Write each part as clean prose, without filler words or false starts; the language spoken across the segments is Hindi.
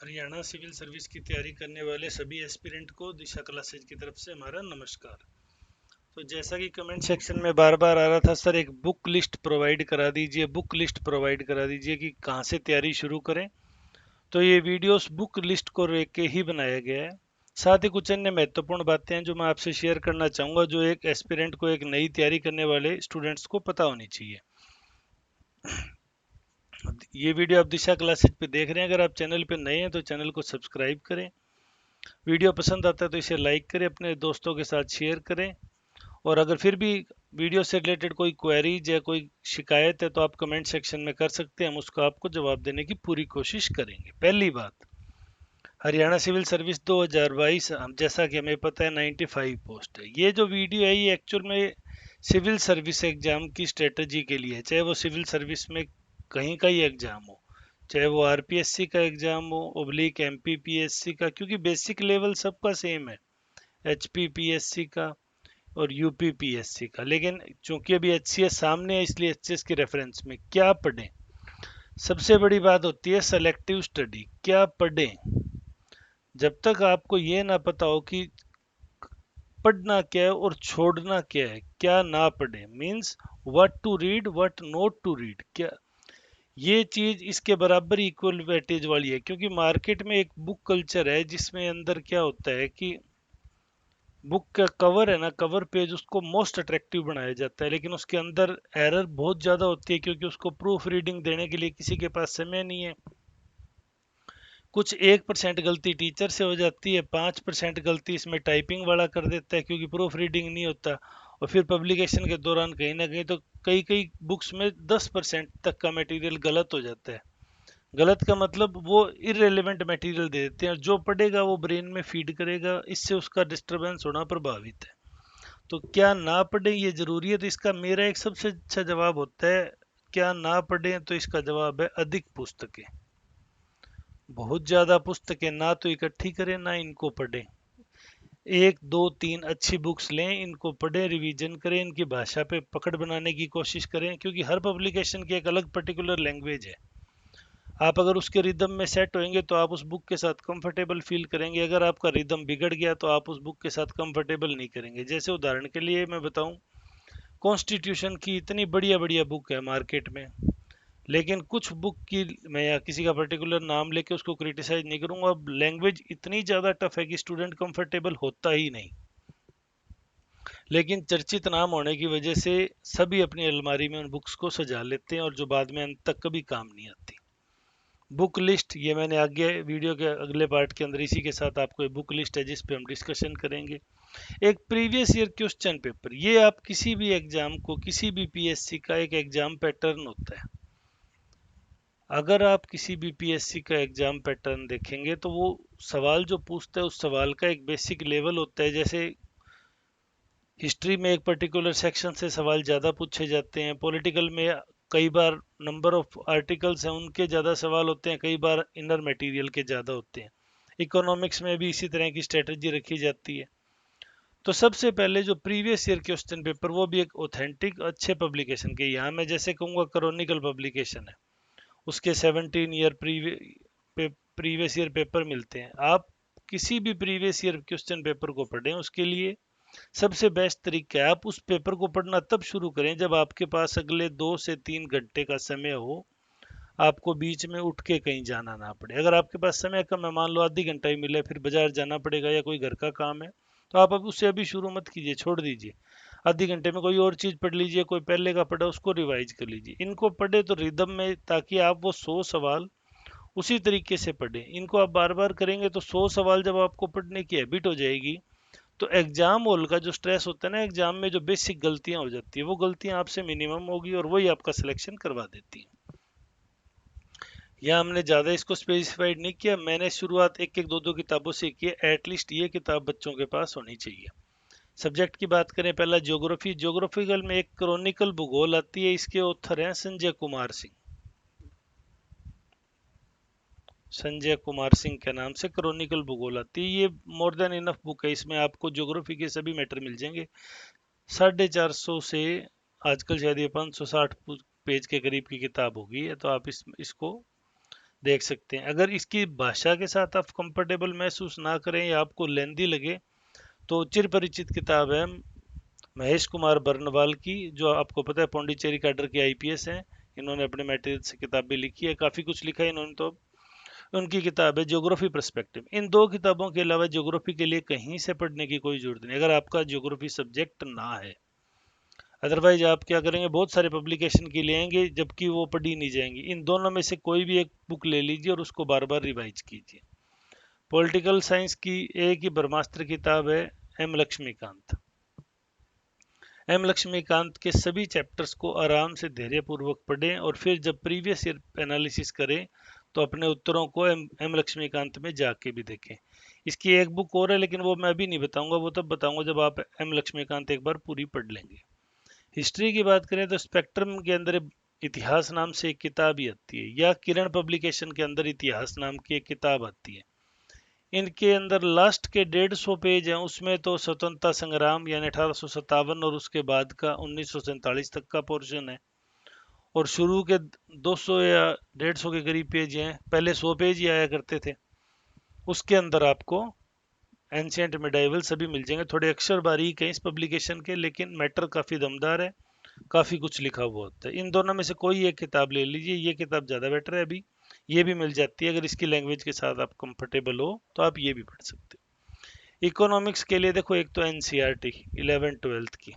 हरियाणा सिविल सर्विस की तैयारी करने वाले सभी एस्पिरेंट को दिशा क्लासेज की तरफ से हमारा नमस्कार। तो जैसा कि कमेंट सेक्शन में बार बार आ रहा था, सर एक बुक लिस्ट प्रोवाइड करा दीजिए, बुक लिस्ट प्रोवाइड करा दीजिए कि कहाँ से तैयारी शुरू करें। तो ये वीडियोस बुक लिस्ट को लेके के ही बनाया गया है। साथ ही कुछ अन्य महत्वपूर्ण बातें हैं जो मैं आपसे शेयर करना चाहूँगा, जो एक एस्पिरेंट को, एक नई तैयारी करने वाले स्टूडेंट्स को पता होनी चाहिए। ये वीडियो आप दिशा क्लासेज पे देख रहे हैं, अगर आप चैनल पे नए हैं तो चैनल को सब्सक्राइब करें। वीडियो पसंद आता है तो इसे लाइक करें, अपने दोस्तों के साथ शेयर करें। और अगर फिर भी वीडियो से रिलेटेड कोई क्वेरीज या कोई शिकायत है तो आप कमेंट सेक्शन में कर सकते हैं, हम उसका आपको जवाब देने की पूरी कोशिश करेंगे। पहली बात, हरियाणा सिविल सर्विस 2022, हम जैसा कि हमें पता है 95 पोस्ट है। ये जो वीडियो है ये एक्चुअल में सिविल सर्विस एग्जाम की स्ट्रेटजी के लिए है, चाहे वो सिविल सर्विस में कहीं का ही एग्जाम हो, चाहे वो आरपीएससी का एग्जाम हो, ओब्लिक एमपीपीएससी का, क्योंकि बेसिक लेवल सबका सेम है, एचपीपीएससी का और यूपीपीएससी का। लेकिन चूंकि अभी एचसीएस सामने है, इसलिए एचसीएस की रेफरेंस में क्या पढ़ें, सबसे बड़ी बात होती है सेलेक्टिव स्टडी। क्या पढ़ें, जब तक आपको ये ना पता हो कि पढ़ना क्या है और छोड़ना क्या है, क्या ना पढ़े, means what to read what not to read, क्या ये चीज इसके बराबर इक्वल वेटेज वाली है। क्योंकि मार्केट में एक बुक कल्चर है जिसमें अंदर क्या होता है कि बुक का कवर है ना, कवर पेज उसको मोस्ट अट्रैक्टिव बनाया जाता है, लेकिन उसके अंदर एरर बहुत ज्यादा होती है, क्योंकि उसको प्रूफ रीडिंग देने के लिए किसी के पास समय नहीं है। कुछ 1% गलती टीचर से हो जाती है, 5% गलती इसमें टाइपिंग वाला कर देता है, क्योंकि प्रूफ रीडिंग नहीं होता। और फिर पब्लिकेशन के दौरान कहीं ना कहीं तो कई कई बुक्स में 10% तक का मटेरियल गलत हो जाता है। गलत का मतलब वो इरेलीवेंट मटेरियल दे देते हैं, और जो पढ़ेगा वो ब्रेन में फीड करेगा, इससे उसका डिस्टरबेंस होना प्रभावित है। तो क्या ना पढ़े ये जरूरी है? तो इसका मेरा एक सबसे अच्छा जवाब होता है, क्या ना पढ़े, तो इसका जवाब है अधिक पुस्तकें। बहुत ज्यादा पुस्तकें ना तो इकट्ठी करें ना इनको पढ़ें। एक दो तीन अच्छी बुक्स लें, इनको पढ़ें, रिवीजन करें, इनकी भाषा पे पकड़ बनाने की कोशिश करें, क्योंकि हर पब्लिकेशन की एक अलग पर्टिकुलर लैंग्वेज है। आप अगर उसके रिदम में सेट होंगे तो आप उस बुक के साथ कंफर्टेबल फील करेंगे। अगर आपका रिदम बिगड़ गया तो आप उस बुक के साथ कंफर्टेबल नहीं करेंगे। जैसे उदाहरण के लिए मैं बताऊं, कॉन्स्टिट्यूशन की इतनी बढ़िया बढ़िया बुक है मार्केट में, लेकिन कुछ बुक की मैं या किसी का पर्टिकुलर नाम लेके उसको क्रिटिसाइज नहीं करूंगा, अब लैंग्वेज इतनी ज़्यादा टफ है कि स्टूडेंट कंफर्टेबल होता ही नहीं। लेकिन चर्चित नाम होने की वजह से सभी अपनी अलमारी में उन बुक्स को सजा लेते हैं, और जो बाद में अंत तक कभी काम नहीं आती। बुक लिस्ट, ये मैंने आगे वीडियो के अगले पार्ट के अंदर इसी के साथ आपको एक बुक लिस्ट है जिस पे हम डिस्कशन करेंगे। एक प्रीवियस ईयर क्वेश्चन पेपर, ये आप किसी भी एग्जाम को, किसी भी पीएससी का एक एग्जाम पैटर्न होता है। अगर आप किसी भी पीएससी का एग्जाम पैटर्न देखेंगे तो वो सवाल जो पूछता है उस सवाल का एक बेसिक लेवल होता है। जैसे हिस्ट्री में एक पर्टिकुलर सेक्शन से सवाल ज़्यादा पूछे जाते हैं, पॉलिटिकल में कई बार नंबर ऑफ आर्टिकल्स हैं उनके ज़्यादा सवाल होते हैं, कई बार इनर मटेरियल के ज़्यादा होते हैं। इकोनॉमिक्स में भी इसी तरह की स्ट्रेटजी रखी जाती है। तो सबसे पहले जो प्रीवियस ईयर क्वेश्चन पेपर, वो भी एक ऑथेंटिक अच्छे पब्लिकेशन के, यहाँ मैं जैसे कहूँगा क्रॉनिकल पब्लिकेशन है, उसके 17 ईयर प्रीवियस ईयर पेपर मिलते हैं। आप किसी भी प्रीवियस ईयर क्वेश्चन पेपर को पढ़ें, उसके लिए सबसे बेस्ट तरीका है आप उस पेपर को पढ़ना तब शुरू करें जब आपके पास अगले 2 से 3 घंटे का समय हो, आपको बीच में उठ के कहीं जाना ना पड़े। अगर आपके पास समय कम है, मान लो आधी घंटा ही मिले, फिर बाजार जाना पड़ेगा या कोई घर का काम है, तो आप अब उससे अभी शुरू मत कीजिए, छोड़ दीजिए। आधी घंटे में कोई और चीज पढ़ लीजिए, कोई पहले का पढ़ा उसको रिवाइज कर लीजिए। इनको पढ़े तो रिदम में, ताकि आप वो 100 सवाल उसी तरीके से पढ़ें। इनको आप बार बार करेंगे तो 100 सवाल जब आपको पढ़ने की हैबिट हो जाएगी, तो एग्जाम हॉल का जो स्ट्रेस होता है ना, एग्जाम में जो बेसिक गलतियां हो जाती है, वो गलतियां आपसे मिनिमम होगी और वही आपका सिलेक्शन करवा देती है। या हमने ज़्यादा इसको स्पेसिफाइड नहीं किया, मैंने शुरुआत एक एक दो दो किताबों से की है। एटलीस्ट ये किताब बच्चों के पास होनी चाहिए। सब्जेक्ट की बात करें, पहला ज्योग्राफी। ज्योग्राफिकल में एक क्रॉनिकल भूगोल आती है, इसके ऑथर हैं संजय कुमार सिंह। संजय कुमार सिंह के नाम से क्रॉनिकल भूगोल आती है, ये मोर देन इनफ बुक है, इसमें आपको ज्योग्राफी के सभी मैटर मिल जाएंगे। 450 से आजकल शायद ये 560 पेज के करीब की किताब होगी, तो आप इसको देख सकते हैं। अगर इसकी भाषा के साथ आप कंफर्टेबल महसूस ना करें या आपको लेंदी लगे तो चिर परिचित किताब है महेश कुमार बर्नवाल की, जो आपको पता है पौंडीचेरी कैडर के आईपीएस हैं। इन्होंने अपने मटेरियल से किताब भी लिखी है, काफ़ी कुछ लिखा है इन्होंने। तो उनकी किताब है ज्योग्राफी पर्सपेक्टिव। इन दो किताबों के अलावा ज्योग्राफी के लिए कहीं से पढ़ने की कोई जरूरत नहीं अगर आपका ज्योग्राफी सब्जेक्ट ना है। अदरवाइज आप क्या करेंगे, बहुत सारे पब्लिकेशन की ले आएंगे जबकि वो पढ़ी नहीं जाएंगी। इन दोनों में से कोई भी एक बुक ले लीजिए और उसको बार बार रिवाइज कीजिए। पॉलिटिकल साइंस की एक ही ब्रह्मास्त्र किताब है एम लक्ष्मीकांत। एम लक्ष्मीकांत के सभी चैप्टर्स को आराम से धैर्यपूर्वक पढ़ें और फिर जब प्रीवियस ईयर एनालिसिस करें तो अपने उत्तरों को एम लक्ष्मीकांत में जाके भी देखें। इसकी एक बुक और है लेकिन वो मैं अभी नहीं बताऊंगा, वो तब बताऊंगा जब आप एम लक्ष्मीकांत एक बार पूरी पढ़ लेंगे। हिस्ट्री की बात करें तो स्पेक्ट्रम के अंदर इतिहास नाम से एक किताब ही आती है, या किरण पब्लिकेशन के अंदर इतिहास नाम की एक किताब आती है। इनके अंदर लास्ट के 150 पेज हैं, उसमें तो स्वतंत्रता संग्राम यानी 1857 और उसके बाद का 1947 तक का पोर्शन है। और शुरू के 200 या 150 के करीब पेज हैं, पहले 100 पेज ही आया करते थे। उसके अंदर आपको एंशियंट मिडाइवल सभी मिल जाएंगे। थोड़े अक्षर बारीक है इस पब्लिकेशन के, लेकिन मैटर काफ़ी दमदार है, काफ़ी कुछ लिखा हुआ होता है। इन दोनों में से कोई एक किताब ले लीजिए, ये किताब ज़्यादा बेटर है। अभी ये भी मिल जाती है, अगर इसकी लैंग्वेज के साथ आप कंफर्टेबल हो तो आप ये भी पढ़ सकते हो। इकोनॉमिक्स के लिए देखो, एक तो एनसीईआरटी 11th-12th की,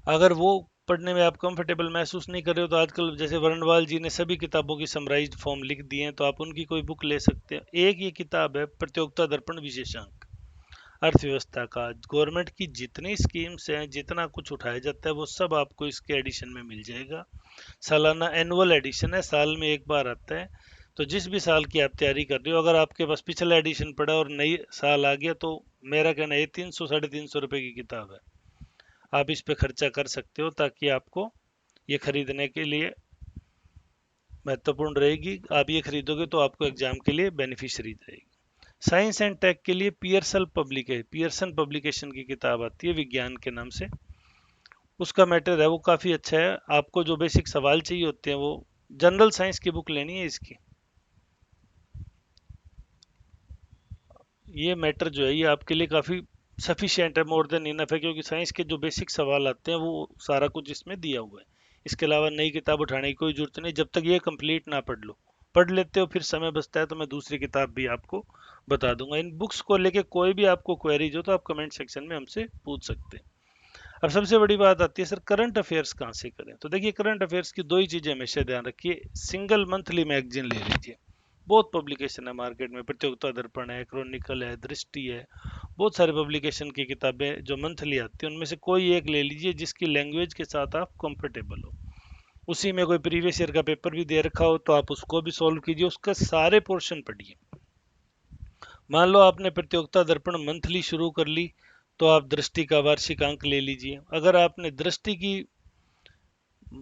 अगर वो पढ़ने में आप कंफर्टेबल महसूस नहीं कर रहे हो तो आजकल जैसे वर्णवाल जी ने सभी किताबों की समराइज्ड फॉर्म लिख दी हैं, तो आप उनकी कोई बुक ले सकते हैं। एक ये किताब है प्रतियोगिता दर्पण विशेषांक, अर्थव्यवस्था का। गवर्नमेंट की जितनी स्कीम्स हैं, जितना कुछ उठाया जाता है, वो सब आपको इसके एडिशन में मिल जाएगा। सालाना एनुअल एडिशन है, साल में एक बार आता है। तो जिस भी साल की आप तैयारी कर रहे हो, अगर आपके पास पिछला एडिशन पड़ा और नई साल आ गया, तो मेरा कहना है 300-350 रुपए की किताब है, आप इस पे खर्चा कर सकते हो, ताकि आपको ये खरीदने के लिए महत्वपूर्ण रहेगी। आप ये खरीदोगे तो आपको एग्जाम के लिए बेनिफिशियरी रहेगी। साइंस एंड टेक के लिए पियर्सन पब्लिकेशन की किताब आती है विज्ञान के नाम से। उसका मैटर है वो काफ़ी अच्छा है। आपको जो बेसिक सवाल चाहिए होते हैं, वो जनरल साइंस की बुक लेनी है इसकी। ये मैटर जो है ये आपके लिए काफ़ी सफिशिएंट है, मोर देन इनफ है, क्योंकि साइंस के जो बेसिक सवाल आते हैं वो सारा कुछ इसमें दिया हुआ है। इसके अलावा नई किताब उठाने की कोई जरूरत नहीं, जब तक ये कंप्लीट ना पढ़ लो। पढ़ लेते हो फिर समय बचता है तो मैं दूसरी किताब भी आपको बता दूंगा। इन बुक्स को लेके कोई भी आपको क्वेरीज हो तो आप कमेंट सेक्शन में हमसे पूछ सकते हैं। अब सबसे बड़ी बात आती है, सर करंट अफेयर्स कहाँ से करें? तो देखिए, करंट अफेयर्स की दो ही चीज़ें हमेशा ध्यान रखिए। सिंगल मंथली मैगजीन ले लीजिए, बहुत पब्लिकेशन है मार्केट में, प्रतियोगिता दर्पण है, क्रॉनिकल है, दृष्टि है, बहुत सारे पब्लिकेशन की किताबें जो मंथली आती है, उनमें से कोई एक ले लीजिए जिसकी लैंग्वेज के साथ आप कंफर्टेबल हो। उसी में कोई प्रीवियस ईयर का पेपर भी दे रखा हो तो आप उसको भी सॉल्व कीजिए, उसका सारे पोर्शन पढ़िए। मान लो आपने प्रतियोगिता दर्पण मंथली शुरू कर ली, तो आप दृष्टि का वार्षिक अंक ले लीजिए। अगर आपने दृष्टि की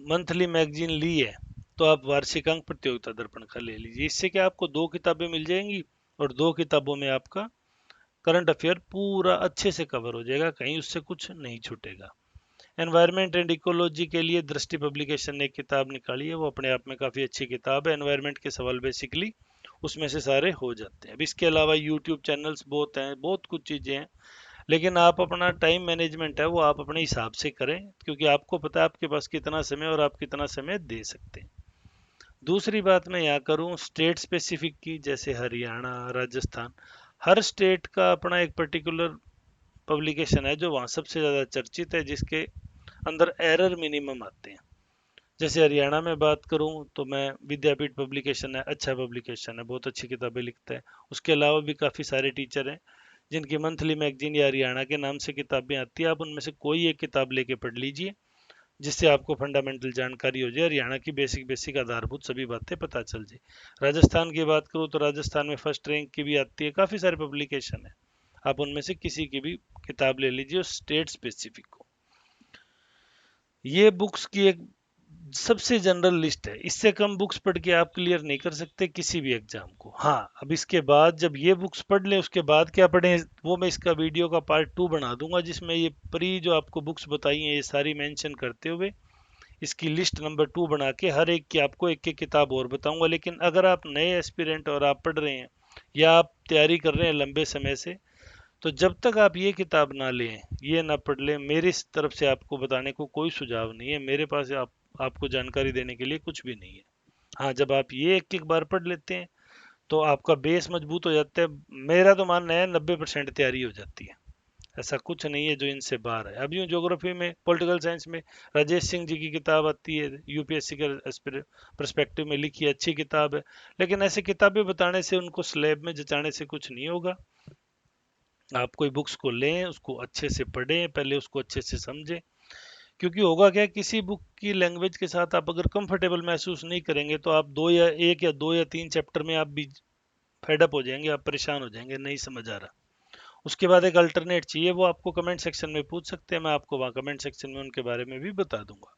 मंथली मैगजीन ली है तो आप वार्षिक अंक प्रतियोगिता दर्पण का ले लीजिए। इससे क्या आपको दो किताबें मिल जाएंगी और दो किताबों में आपका करंट अफेयर पूरा अच्छे से कवर हो जाएगा, कहीं उससे कुछ नहीं छूटेगा। एनवायरनमेंट एंड इकोलॉजी के लिए दृष्टि पब्लिकेशन ने एक किताब निकाली है, वो अपने आप में काफ़ी अच्छी किताब है। एनवायरनमेंट के सवाल बेसिकली उसमें से सारे हो जाते हैं। अब इसके अलावा यूट्यूब चैनल्स बहुत हैं, बहुत कुछ चीज़ें हैं, लेकिन आप अपना टाइम मैनेजमेंट है वो आप अपने हिसाब से करें, क्योंकि आपको पता है आपके पास कितना समय और आप कितना समय दे सकते हैं। दूसरी बात मैं यहाँ करूँ स्टेट स्पेसिफिक की, जैसे हरियाणा, राजस्थान, हर स्टेट का अपना एक पर्टिकुलर पब्लिकेशन है जो वहाँ सबसे ज़्यादा चर्चित है, जिसके अंदर एरर मिनिमम आते हैं। जैसे हरियाणा में बात करूं तो मैं विद्यापीठ पब्लिकेशन है, अच्छा पब्लिकेशन है, बहुत अच्छी किताबें लिखता है। उसके अलावा भी काफ़ी सारे टीचर हैं जिनकी मंथली मैगजीन या हरियाणा के नाम से किताबें आती है। आप उनमें से कोई एक किताब लेके पढ़ लीजिए, जिससे आपको फंडामेंटल जानकारी हो जाए, हरियाणा की बेसिक बेसिक आधारभूत सभी बातें पता चल जाए। राजस्थान की बात करूँ तो राजस्थान में फर्स्ट रैंक की भी आती है, काफ़ी सारे पब्लिकेशन है, आप उनमें से किसी की भी किताब ले लीजिए स्टेट स्पेसिफिक को। ये बुक्स की एक सबसे जनरल लिस्ट है, इससे कम बुक्स पढ़ के आप क्लियर नहीं कर सकते किसी भी एग्जाम को। हाँ, अब इसके बाद जब ये बुक्स पढ़ लें उसके बाद क्या पढ़ें, वो मैं इसका वीडियो का पार्ट 2 बना दूंगा, जिसमें ये जो आपको बुक्स बताई हैं ये सारी मेंशन करते हुए इसकी लिस्ट नंबर 2 बना के हर एक की आपको एक एक किताब और बताऊंगा। लेकिन अगर आप नए एस्पिरेंट और आप पढ़ रहे हैं या आप तैयारी कर रहे हैं लंबे समय से, तो जब तक आप ये किताब ना लें, ये ना पढ़ लें, मेरी तरफ से आपको बताने को कोई सुझाव नहीं है। मेरे पास आपको जानकारी देने के लिए कुछ भी नहीं है। हाँ, जब आप ये एक एक बार पढ़ लेते हैं तो आपका बेस मजबूत हो जाता है। मेरा तो मानना है 90% तैयारी हो जाती है। ऐसा कुछ नहीं है जो इनसे बाहर है। अब यूँ ज्योग्राफी में, पॉलिटिकल साइंस में राजेश सिंह जी की किताब आती है, यूपीएससी के पर्सपेक्टिव में लिखी, अच्छी किताब है। लेकिन ऐसे किताबें बताने से, उनको स्लैब में जचाने से कुछ नहीं होगा। आप कोई बुक्स को लें, उसको अच्छे से पढ़ें, पहले उसको अच्छे से समझें। क्योंकि होगा क्या, किसी बुक की लैंग्वेज के साथ आप अगर कंफर्टेबल महसूस नहीं करेंगे तो आप एक या दो या तीन चैप्टर में आप भी फेडअप हो जाएंगे, आप परेशान हो जाएंगे, नहीं समझ आ रहा। उसके बाद एक अल्टरनेट चाहिए, वो आपको कमेंट सेक्शन में पूछ सकते हैं, मैं आपको वहाँ कमेंट सेक्शन में उनके बारे में भी बता दूंगा।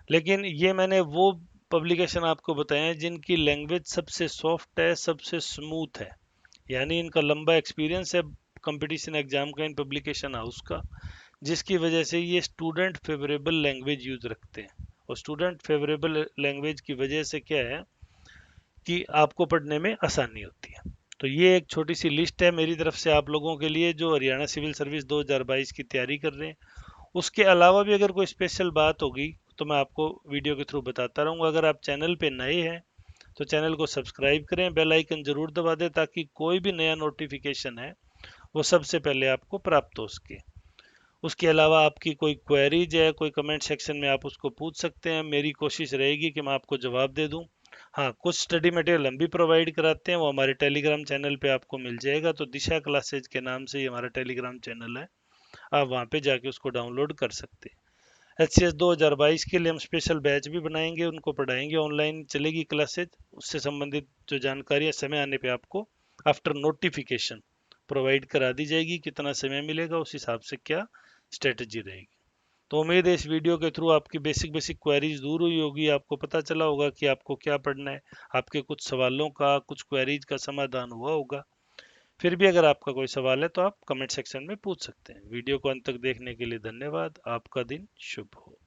लेकिन ये मैंने वो पब्लिकेशन आपको बताए हैं जिनकी लैंग्वेज सबसे सॉफ्ट है, सबसे स्मूथ है, यानी इनका लंबा एक्सपीरियंस है कंपटीशन एग्जाम का, इन पब्लिकेशन हाउस का, जिसकी वजह से ये स्टूडेंट फेवरेबल लैंग्वेज यूज रखते हैं। और स्टूडेंट फेवरेबल लैंग्वेज की वजह से क्या है कि आपको पढ़ने में आसानी होती है। तो ये एक छोटी सी लिस्ट है मेरी तरफ से आप लोगों के लिए जो हरियाणा सिविल सर्विस 2022 की तैयारी कर रहे हैं। उसके अलावा भी अगर कोई स्पेशल बात होगी तो मैं आपको वीडियो के थ्रू बताता रहूँगा। अगर आप चैनल पे नए हैं तो चैनल को सब्सक्राइब करें, बेल आइकन जरूर दबा दें ताकि कोई भी नया नोटिफिकेशन है वो सबसे पहले आपको प्राप्त हो सके। उसके अलावा आपकी कोई क्वेरीज है, कोई कमेंट सेक्शन में आप उसको पूछ सकते हैं, मेरी कोशिश रहेगी कि मैं आपको जवाब दे दूं। हाँ, कुछ स्टडी मटेरियल हम भी प्रोवाइड कराते हैं, वो हमारे टेलीग्राम चैनल पे आपको मिल जाएगा। तो दिशा क्लासेज के नाम से ही हमारा टेलीग्राम चैनल है, आप वहाँ पे जाके उसको डाउनलोड कर सकते हैं। HCS 2022 के लिए हम स्पेशल बैच भी बनाएंगे, उनको पढ़ाएंगे, ऑनलाइन चलेगी क्लासेज। उससे संबंधित जो जानकारी है समय आने पे आपको आफ्टर नोटिफिकेशन प्रोवाइड करा दी जाएगी। कितना समय मिलेगा उस हिसाब से क्या स्ट्रेटजी रहेगी। तो उम्मीद है इस वीडियो के थ्रू आपकी बेसिक बेसिक क्वेरीज दूर हुई होगी, आपको पता चला होगा कि आपको क्या पढ़ना है, आपके कुछ सवालों का, कुछ क्वेरीज का समाधान हुआ होगा। फिर भी अगर आपका कोई सवाल है तो आप कमेंट सेक्शन में पूछ सकते हैं। वीडियो को अंत तक देखने के लिए धन्यवाद। आपका दिन शुभ हो।